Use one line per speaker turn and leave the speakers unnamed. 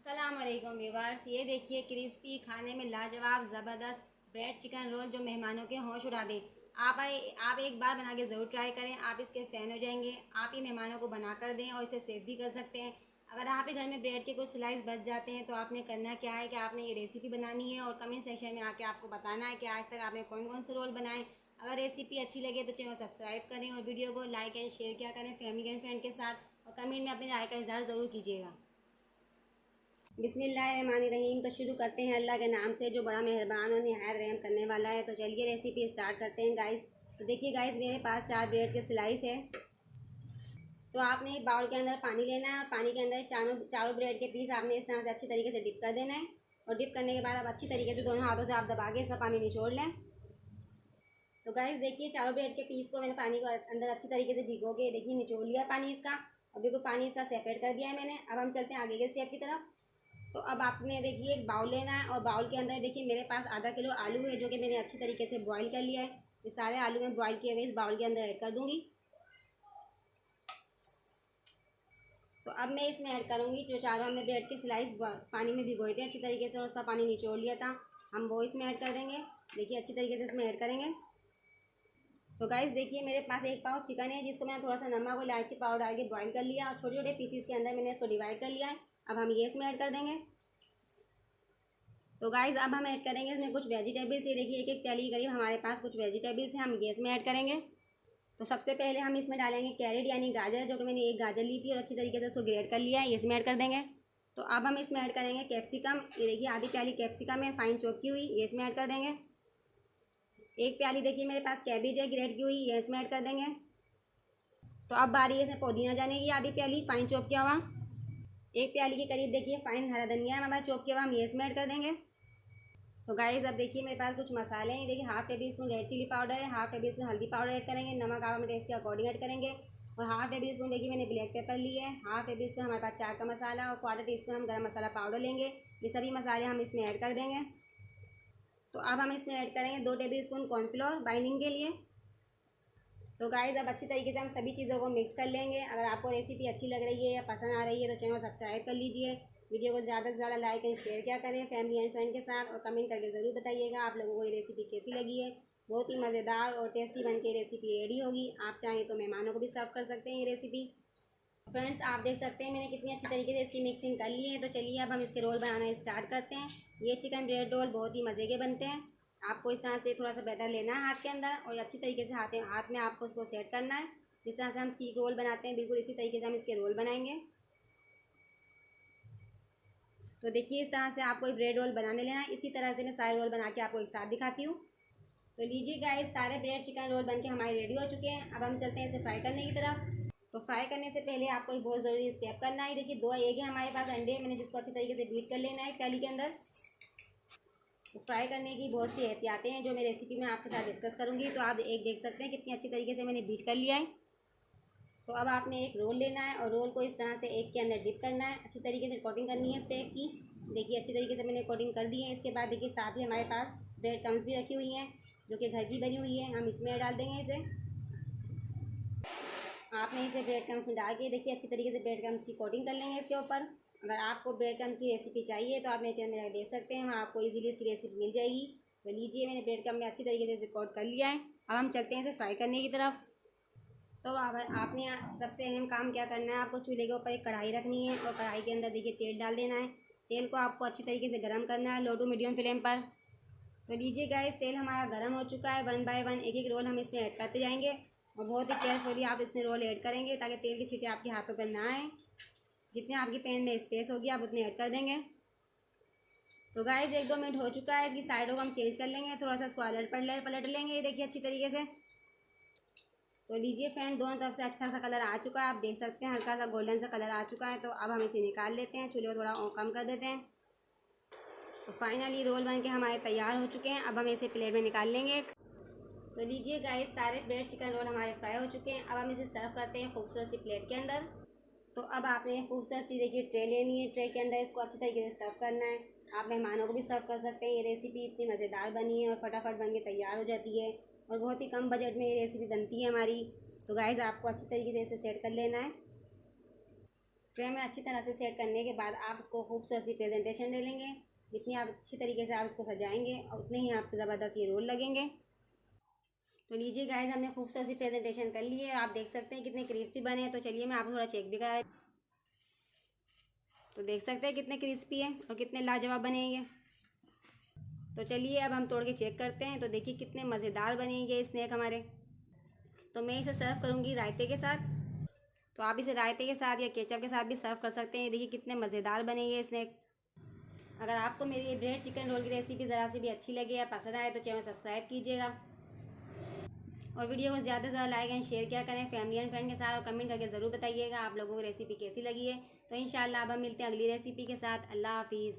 अस्सलाम वालेकुम व्यूअर्स। ये देखिए क्रिस्पी खाने में लाजवाब ज़बरदस्त ब्रेड चिकन रोल जो मेहमानों के होश उड़ा दे। आप एक बार बना के ज़रूर ट्राई करें, आप इसके फ़ैन हो जाएंगे। आप ही मेहमानों को बना कर दें और इसे सेव भी कर सकते हैं। अगर आप ही घर में ब्रेड के कुछ स्लाइस बच जाते हैं तो आपने करना क्या है कि आपने ये रेसिपी बनानी है और कमेंट सेक्शन में आके आपको बताना है कि आज तक आपने कौन कौन से रोल बनाए। अगर रेसिपी अच्छी लगे तो चैनल सब्सक्राइब करें और वीडियो को लाइक एंड शेयर किया करें फैमिली एंड फ्रेंड के साथ, और कमेंट में अपनी राय का इजहार ज़रूर कीजिएगा। बिस्मिल्लाहिर्रहमानिर्रहीम। तो शुरू करते हैं अल्लाह के नाम से जो बड़ा मेहरबान और निहायत रहम करने वाला है। तो चलिए रेसिपी स्टार्ट करते हैं गाइस। तो देखिए गाइस, मेरे पास 4 ब्रेड के स्लाइस है। तो आपने एक बाउल के अंदर पानी लेना है और पानी के अंदर चारों चारों ब्रेड के पीस आपने इस तरह से अच्छी तरीके से डिप कर देना है। और डिप करने के बाद आप अच्छी तरीके से दोनों हाथों से आप दबा के इसका पानी निचोड़ लें। तो गाइस देखिए, चारों ब्रेड के पीस को मैंने पानी को अंदर अच्छी तरीके से भिगो के देखिए निचोड़ लिया पानी इसका। और बिल्कुल पानी इसका सेपरेट कर दिया है मैंने। अब हम चलते हैं आगे के स्टेप की तरफ। तो अब आपने देखिए एक बाउल लेना है और बाउल के अंदर देखिए मेरे पास आधा किलो आलू है जो कि मैंने अच्छी तरीके से बॉईल कर लिया है। ये सारे आलू में बॉईल किए हुए इस बाउल के अंदर ऐड कर दूंगी। तो अब मैं इसमें ऐड करूंगी जो चारों हमने ब्रेड के स्लाइस पानी में भिगोए थे अच्छी तरीके से और उसका पानी निचोड़ लिया था, हम वो इसमें ऐड कर देंगे। देखिए अच्छी तरीके से इसमें ऐड करेंगे। तो गाइस देखिए, मेरे पास एक पाव चिकन है जिसको मैंने थोड़ा सा नमक और इलायची पाउडर डाल के बॉईल कर लिया और छोटे छोटे पीसीस के अंदर मैंने इसको डिवाइड कर लिया है। अब हम ये इसमें ऐड कर देंगे। तो गाइज अब हम ऐड करेंगे इसमें कुछ वेजिटेबल्स। ये देखिए एक एक प्याली के करीब हमारे पास कुछ वेजिटेबल्स हैं, हम ये इसमें ऐड करेंगे। तो सबसे पहले हम इसमें डालेंगे कैरेट यानी गाजर, जो कि मैंने एक गाजर ली थी और अच्छी तरीके से उसको ग्रेट कर लिया है, ये इसमें ऐड कर देंगे। तो अब हम इसमें ऐड करेंगे कैप्सिकम। ये देखिए आधी प्याली कैप्सिकम है फाइन चॉप की हुई, ये इसमें ऐड कर देंगे। एक प्याली देखिए मेरे पास कैबेज है ग्रेट की हुई, ये इसमें ऐड कर देंगे। तो अब बारी है इसमें पुदीना जाने की, आधी प्याली फाइन चॉप किया हुआ। एक प्याली के करीब देखिए फाइन हरा धनिया है हमारा चॉप किया हुआ, हम ये इसमें ऐड कर देंगे। तो गाइस अब देखिए मेरे पास कुछ मसाले हैं। देखिए half tablespoon red chilli powder है, हाफ टेबल स्पून हल्दी पाउडर ऐड करेंगे, नमक आप अपने टेस्ट के अकॉर्डिंग ऐड करेंगे। और हाफ टेबल स्पून देखिए मैंने ब्लैक पेपर लिया है, हाफ टेबल स्पून हमारे पास चाट का मसाला और क्वार्टर टी स्पून हम गरम मसाला पाउडर लेंगे। ये सभी मसाले हम इसमें ऐड कर देंगे। तो अब हम इसमें ऐड करेंगे 2 टेबल स्पून कॉर्नफ्लोर बाइंडिंग के लिए। तो गाइस अब अच्छी तरीके से हम सभी चीज़ों को मिक्स कर लेंगे। अगर आपको रेसिपी अच्छी लग रही है या पसंद आ रही है तो चैनल सब्सक्राइब कर लीजिए। वीडियो को ज़्यादा से ज़्यादा लाइक एंड शेयर क्या करें फैमिली एंड फ्रेंड के साथ, और कमेंट करके ज़रूर बताइएगा आप लोगों को ये रेसिपी कैसी लगी है। बहुत ही मज़ेदार और टेस्टी बन के रेसिपी रेडी होगी। आप चाहें तो मेहमानों को भी सर्व कर सकते हैं ये रेसिपी। फ्रेंड्स आप देख सकते हैं मैंने कितनी अच्छी तरीके से इसकी मिक्सिंग कर ली है। तो चलिए अब हम इसके रोल बनाना स्टार्ट करते हैं। ये चिकन ब्रेड रोल बहुत ही मज़े के बनते हैं। आपको इस तरह से थोड़ा सा बैटर लेना है हाथ के अंदर और अच्छी तरीके से हाथ में आपको उसको सेट करना है। जिस तरह से हम सीख रोल बनाते हैं बिल्कुल इसी तरीके से हम इसके रोल बनाएंगे। तो देखिए इस तरह से आपको एक ब्रेड रोल बनाने लेना है। इसी तरह से मैं सारे रोल बना के आपको एक साथ दिखाती हूँ। तो लीजिए गाइस, सारे ब्रेड चिकन रोल बनके हमारे रेडी हो चुके हैं। अब हम चलते हैं इसे फ्राई करने की तरफ। तो फ्राई करने से पहले आपको एक बहुत ज़रूरी स्टेप करना है। देखिए 2 एग है हमारे पास, अंडे मैंने जिसको अच्छी तरीके से बीट कर लेना है प्याली के अंदर। तो फ्राई करने की बहुत सी एहतियातें हैं जो मैं रेसिपी में आपके साथ डिस्कस करूँगी। तो आप एक देख सकते हैं कितनी अच्छी तरीके से मैंने बीट कर लिया है। तो अब आपने एक रोल लेना है और रोल को इस तरह से एग के अंदर डिप करना है, अच्छी तरीके से कोटिंग करनी है इस एग की। देखिए अच्छी तरीके से मैंने कोटिंग कर दी है। इसके बाद देखिए साथ ही हमारे पास ब्रेड क्रम्स भी रखी हुई हैं जो कि घर की बनी हुई है, हम इसमें डाल देंगे इसे। आपने इसे ब्रेड क्रम्स में डाल के देखिए अच्छी तरीके से ब्रेड क्रम्स की कोटिंग कर लेंगे इसके ऊपर। अगर आपको ब्रेड क्रम्स की रेसिपी चाहिए तो आप मेरे चैनल में देख सकते हैं, वहाँ आपको इजीली इसकी रेसिपी मिल जाएगी। तो लीजिए मैंने ब्रेड क्रम्स में अच्छी तरीके से इसे कोट कर लिया है। अब हम चलते हैं इसे फ्राई करने की तरफ। तो अब आपने सबसे अहम काम क्या करना है, आपको चूल्हे के ऊपर एक कढ़ाई रखनी है और कढ़ाई के अंदर देखिए तेल डाल देना है। तेल को आपको अच्छी तरीके से गर्म करना है लो टू मीडियम फ्लेम पर। तो लीजिए गाइस, तेल हमारा गर्म हो चुका है। 1 बाय 1 एक एक रोल हम इसमें ऐड करते जाएंगे और बहुत ही केयरफुली आप इसमें रोल ऐड करेंगे ताकि तेल की छींटे आपके हाथों पर ना आए। जितने आपकी पैन में स्पेस होगी आप उतने ऐड कर देंगे। तो गाइस 1-2 मिनट हो चुका है, इसकी साइडों को हम चेंज कर लेंगे, थोड़ा सा इसको पलट लेंगे। ये देखिए अच्छी तरीके से। तो लीजिए फ्रेंड, दोनों तरफ से अच्छा सा कलर आ चुका है, आप देख सकते हैं हल्का सा गोल्डन सा कलर आ चुका है। तो अब हम इसे निकाल लेते हैं, चूल्हे को थोड़ा कम कर देते हैं। तो फाइनली रोल बन के हमारे तैयार हो चुके हैं। अब हम इसे प्लेट में निकाल लेंगे। तो लीजिए गाइस, सारे ब्रेड चिकन रोल हमारे फ्राई हो चुके हैं। अब हम इसे सर्व करते हैं खूबसूरत सी प्लेट के अंदर। तो अब आपने खूबसूरत सी देखिए ट्रे लेनी है, ट्रे के अंदर इसको अच्छी तरीके से सर्व करना है। आप मेहमानों को भी सर्व कर सकते हैं। ये रेसिपी इतनी मज़ेदार बनी है और फटाफट बन के तैयार हो जाती है और बहुत ही कम बजट में ये रेसिपी बनती है हमारी। तो गाइस आपको अच्छी तरीके से इसे सेट कर लेना है। ट्रे में अच्छी तरह से सेट करने के बाद आप इसको खूबसूरत सी प्रेजेंटेशन दे लेंगे। जितनी आप अच्छी तरीके से आप इसको सजाएंगे और उतने ही आपके ज़बरदस्त ये रोल लगेंगे। तो लीजिए गाइस, हमने खूबसूरत सी प्रेजेंटेशन कर ली है। आप देख सकते हैं कितने क्रिस्पी बने हैं। तो चलिए मैं आपको थोड़ा चेक भी कराया। तो देख सकते हैं कितने क्रिस्पी हैं और कितने लाजवाब बनेंगे। तो चलिए अब हम तोड़ के चेक करते हैं। तो देखिए कितने मज़ेदार बनेंगे स्नैक हमारे। तो मैं इसे सर्व करूँगी रायते के साथ। तो आप इसे रायते के साथ या केचप के साथ भी सर्व कर सकते हैं। देखिए कितने मज़ेदार बने ये स्नैक। अगर आपको मेरी ये ब्रेड चिकन रोल की रेसिपी ज़रा सी भी अच्छी लगे या पसंद आए तो चैनल सब्सक्राइब कीजिएगा और वीडियो को ज़्यादा से ज़्यादा लाइक एंड शेयर किया करें फैमिली एंड फ्रेंड के साथ। और कमेंट करके ज़रूर बताइएगा आप लोगों को रेसिपी कैसी लगी है। तो इंशाल्लाह अब हम मिलते हैं अगली रेसिपी के साथ। अल्लाह हाफिज़।